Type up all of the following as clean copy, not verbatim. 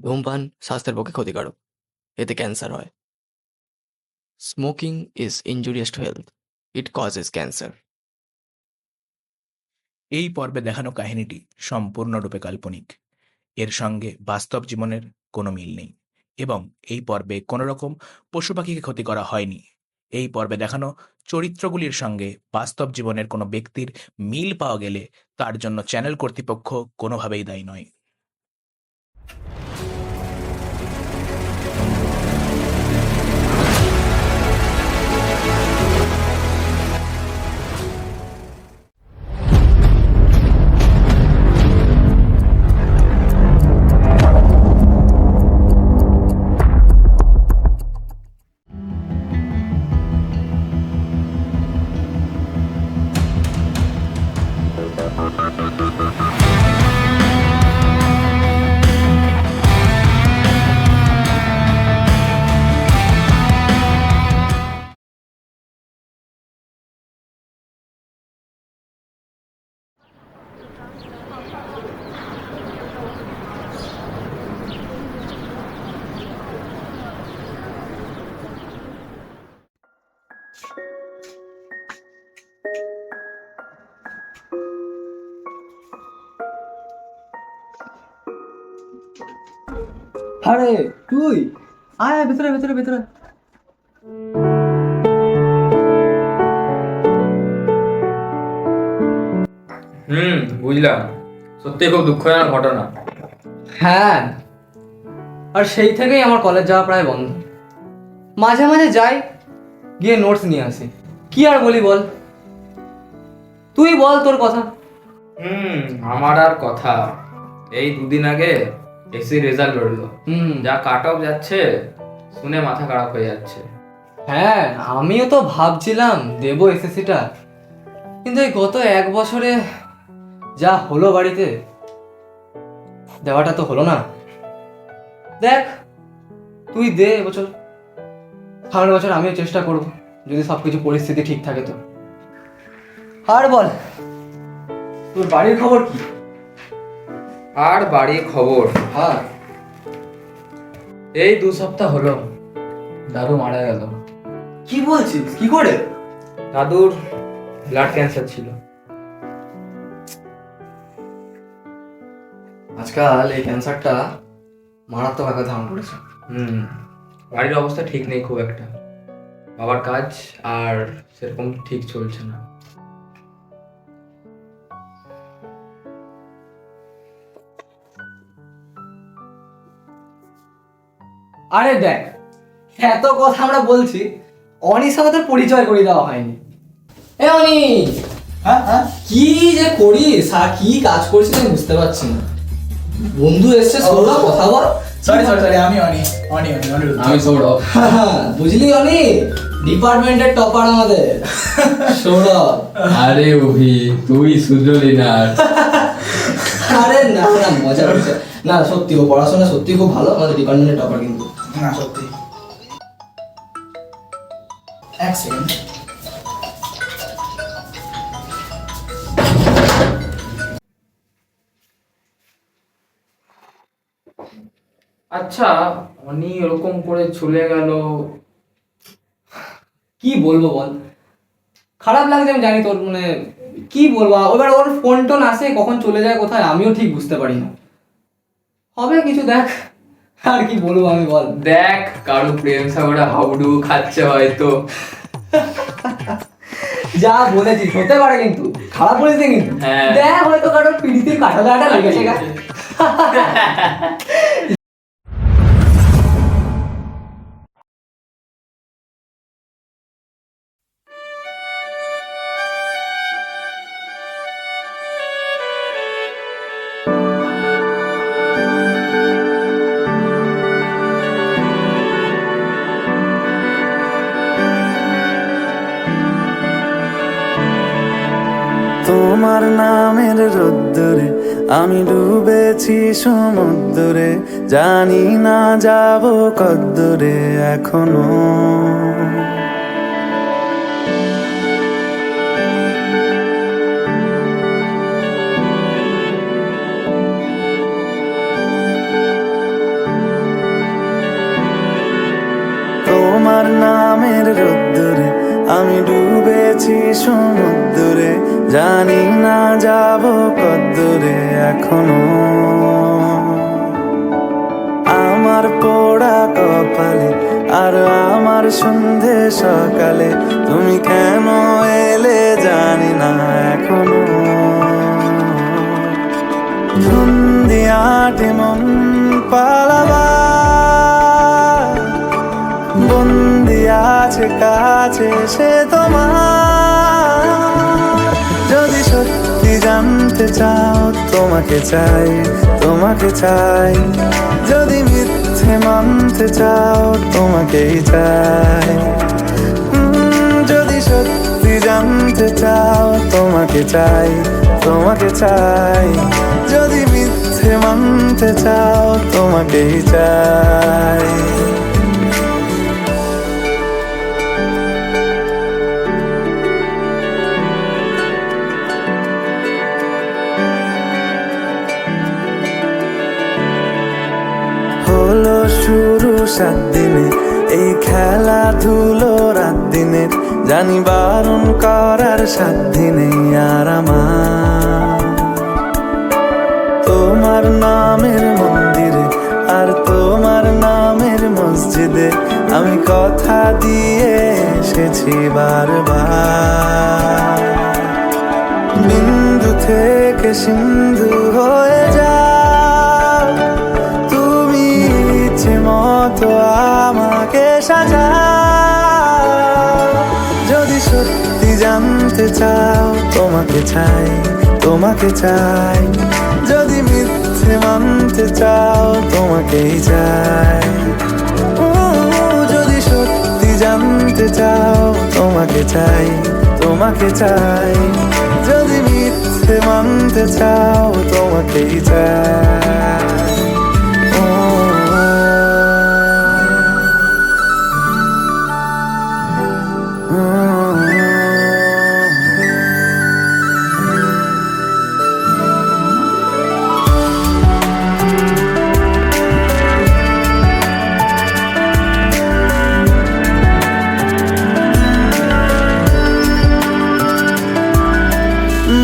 ধূমপান স্বাস্থ্যের পক্ষে ক্ষতিকারক, এতে ক্যান্সার হয়। Smoking is injurious to health, it causes cancer. এই পর্বে দেখানো কাহিনীটি সম্পূর্ণরূপে কাল্পনিক। এর সঙ্গে বাস্তব জীবনের কোনো মিল নেই এবং এই পর্বে কোনো রকম পশু পাখিকে ক্ষতি করা হয়নি। এই পর্বে দেখানো চরিত্রগুলির সঙ্গে বাস্তব জীবনের কোনো ব্যক্তির মিল পাওয়া গেলে তার জন্য চ্যানেল কর্তৃপক্ষ কোনোভাবেই দায়ী নয়। আরে তুই আয় আয়, ভেতরে ভেতরে ভেতরে। বুঝলাম। সত্যি খুব দুঃখজনক ঘটনা। হ্যাঁ, আর সেই থেকেই আমার কলেজ যাওয়া প্রায় বন্ধ। মাঝে মাঝে যাই, গিয়ে নোটস নিয়ে আসি। কি আর বলি বল, তুই বল তোর কথা। আমার আর কথা। এই দুদিন আগে এসি রেজাল্ট বেরোলো। যা কাট অফ যাচ্ছে শুনে মাথা খারাপ হয়ে যাচ্ছে। হ্যাঁ, আমিও তো ভাবছিলাম দেবো এসএসসিটা, কিন্তু এই গত 1 বছরে যা হলো বাড়িতে, দেওয়াটা তো হলো না। দেখ, তুই দে এবছর, সামনের বছর আমিও চেষ্টা করব, যদি সবকিছু পরিস্থিতি ঠিক থাকে তো। আর বল, তোর বাড়ির খবর কি? আর বাড়ির খবর, হ্যাঁ, এই 2 সপ্তাহ হলো দাদু মারা গেল। কি বলছিস? কি করে? দাদুর ব্লাড ক্যান্সার ছিল। আজকাল এই ক্যান্সারটা মারাত্মক আকার ধারণ করেছে। বাড়ির অবস্থা ঠিক নেই খুব একটা। বাবার কাজ আর সেরকম ঠিক চলছে না। আরে দেখ, এত কথা আমরা বলছি, অনির সাথে তোর পরিচয় করে দেওয়া হয়নি। এ অনি, কি যে করিস আর কি কাজ করছিস আমি বুঝতে পারছি না। বন্ধু এসছে, সৌরভ, কথা বল। সরি আমি আমি সৌরভ। বুঝলি অনি, ডিপার্টমেন্টের টপার আমাদের সৌরভ। আরে অভি, তুই সুজলি না। আরে না না, মজা করছে না, সত্যি ও পড়াশোনা সত্যি খুব ভালো, আমাদের ডিপার্টমেন্টের টপার কিন্তু। না সত্যি। এক সেকেন্ড। আচ্ছা, অনি এরকম করে চলে গেল, কি বলবো বল, খারাপ লাগছে আমি জানি তোর, মানে কি বলবো, এবার ওর ফোন টোন আসে, কখন চলে যায় কোথায় আমিও ঠিক বুঝতে পারি না। হবে কিছু, দেখ আর কি বলবো আমি বল। দেখ কারো প্রেম সাগরে হাউডু খাচ্ছে হয়তো। যা বলেছিস হতে পারে, কিন্তু খারাপ বলেছে কিন্তু। হ্যাঁ। দেখ হয়তো কারোর পিড়িতে কাঁঠালাটা লেগেছে গা। তোমার নামের রোদ্দুরে আমি ডুবেছি সমুদ্রে, জানি না যাব কদ্দুরে এখনো। আমি ডুবেছি সমুদ্রে, জানি না যাব কদ্দূরে এখনো। আমার পোড়া কপালে আর আমার সন্ধে সকালে তুমি কেন এলে জানি না এখনো। ধুন্দিয়াটে মন পালাবার, বন্দি আছে কাছে সে তোমার। যদি সত্যি জানতে চাও তোমাকে চাই, তোমাকে চাই। যদি মিথ্যে মানতে চাও তোমাকেই চাই। যদি সত্যি জানতে চাও তোমাকে চাই, তোমাকে চাই। যদি মিথ্যে মানতে চাও তোমাকেই চাই। হলো শুরু 7 দিনে এই খেলাধুলো রাত দিনের, জানি বারণ করার সাধ্য নেই আর আমার। তোমার নামের মন্দিরে আর তোমার নামের মসজিদে আমি কথা দিয়ে এসেছি বারবার। বিন্দু থেকে সিন্ধু হয়ে যাও তুমি, ইচ্ছে মতো আমাকে সাজাও। যদি সত্যি জানতে চাও তোমাকে চাই, তোমাকে চাই। যদি মিথ্যে মানতে চাও তোমাকেই চাই। যদি সত্যি জানতে চাও তোমাকে চাই, তোমাকে চাই। যদি মিথ্যে মানতে চাও তোমাকেই চাই।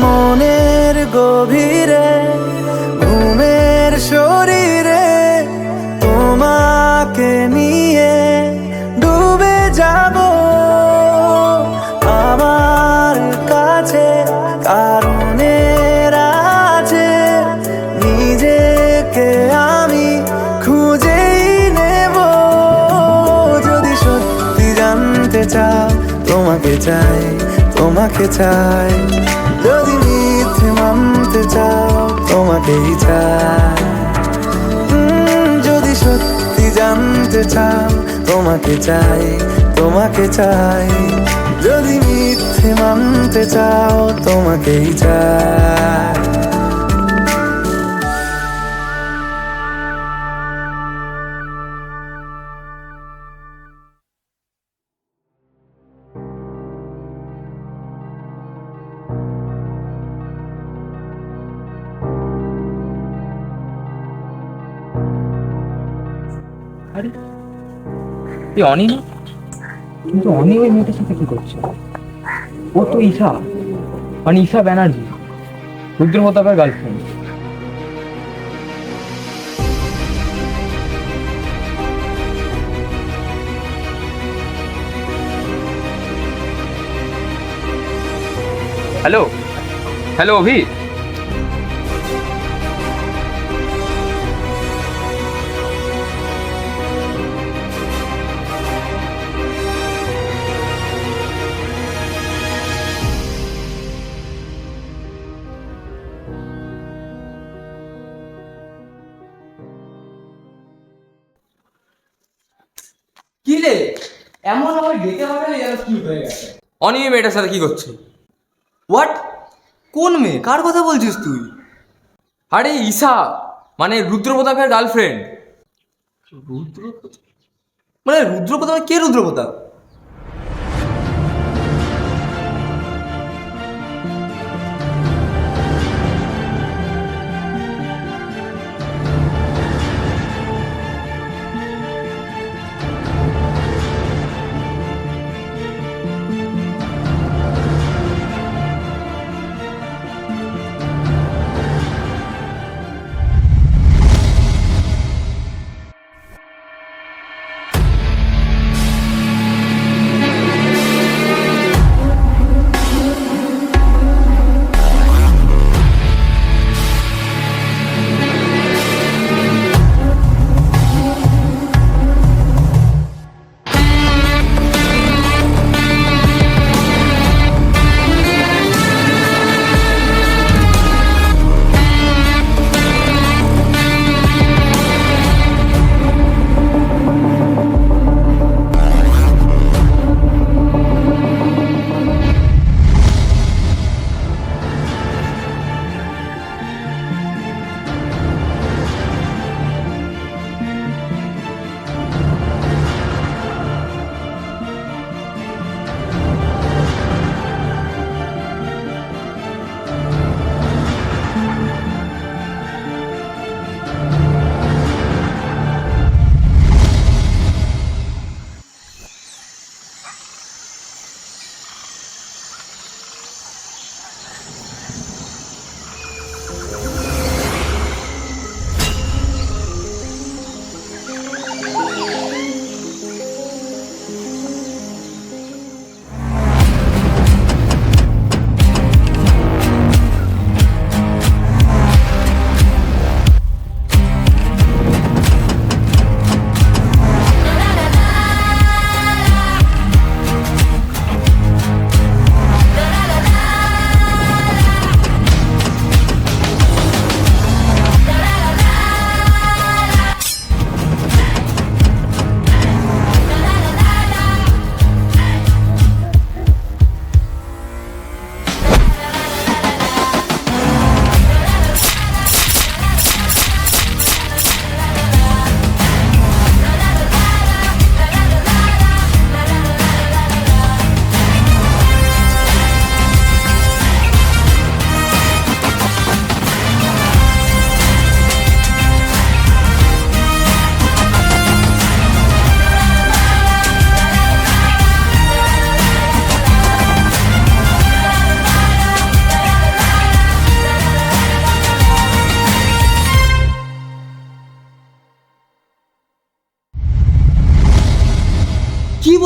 মনের গভীরে ঘুমের শরীরে তোমাকে নিয়ে ডুবে যাব। আমার কাছে কারণের আছে, নিজেকে আমি খুঁজেই নেব। যদি সত্যি জানতে চাও তোমাকে চাই, তোমাকে চাই। যদি মিথ্যে মানতে চাও তোমাকেই চাই। যদি সত্যি জানতে চাও তোমাকে চাই, তোমাকে চাই। যদি মিথ্যে মানতে চাও তোমাকেই চাই। আরে তুই অনি না? কিন্তু অনি ওই মেয়েটার সাথে কি করছে? ও তো ঈশা, মানে ঈশা ব্যানার্জি, রুদ্র প্রতাপের গার্লফ্রেন্ড। হ্যালো হ্যালো অভি, কি রে, এমন আমার ডেকে পাঠালে যেন কি হয়ে গেছে। অনি এই মেয়েটার সাথে কি করছে? হোয়াট? কোন মেয়ে? কার কথা বলছিস তুই? আরে ঈশা, মানে রুদ্র প্রতাপের গার্লফ্রেন্ড। রুদ্র? মানে রুদ্র প্রতাপ? কে রুদ্র প্রতাপ?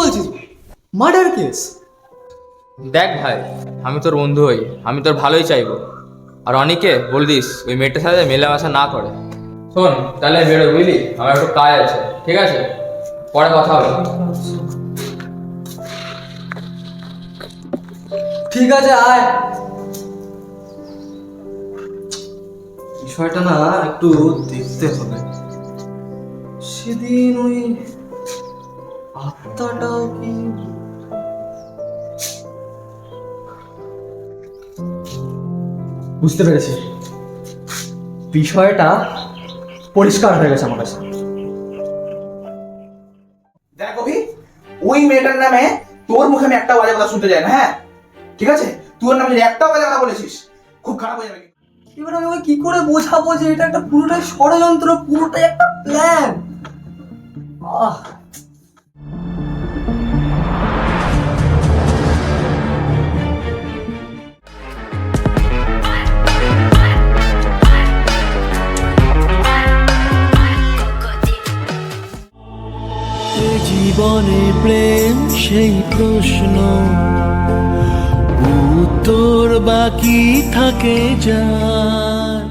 বলছিস? Murder case? দেখ ভাই, আমি তোর বন্ধু হই, আমি তোর ভালোই চাইবো। আর অনেকে বল দিস ওই মেয়েটার সাথে মেলামেশা না করে। শোন তাহলে বেরো, বুঝলি, আমার একটু কাজ আছে, ঠিক আছে? পরে কথা হবে। ঠিক আছে, আয়। বিষয়টা না একটু দেখতে হবে। সেদিন ওই আত্মাটাও কি বুঝতে পেরেছি, বিষয়টা পরিষ্কার হয়ে গেছে আমার কাছে। দেখ অভি, ওই মেয়েটার নামে তোর মুখে আমি একটা বাজে কথা শুনতে চাই না, হ্যাঁ? ঠিক আছে, তুই ওর নামে যদি একটাও বাজে কথা বলেছিস খুব খারাপ হয়ে যাবে। এবার আমি ওকে কি করে বোঝাবো যে এটা একটা পুরোটাই ষড়যন্ত্র, পুরোটাই একটা প্ল্যান? আহ, জীবনে প্রেম সেই প্রশ্ন, উত্তর বাকি থাকে যার।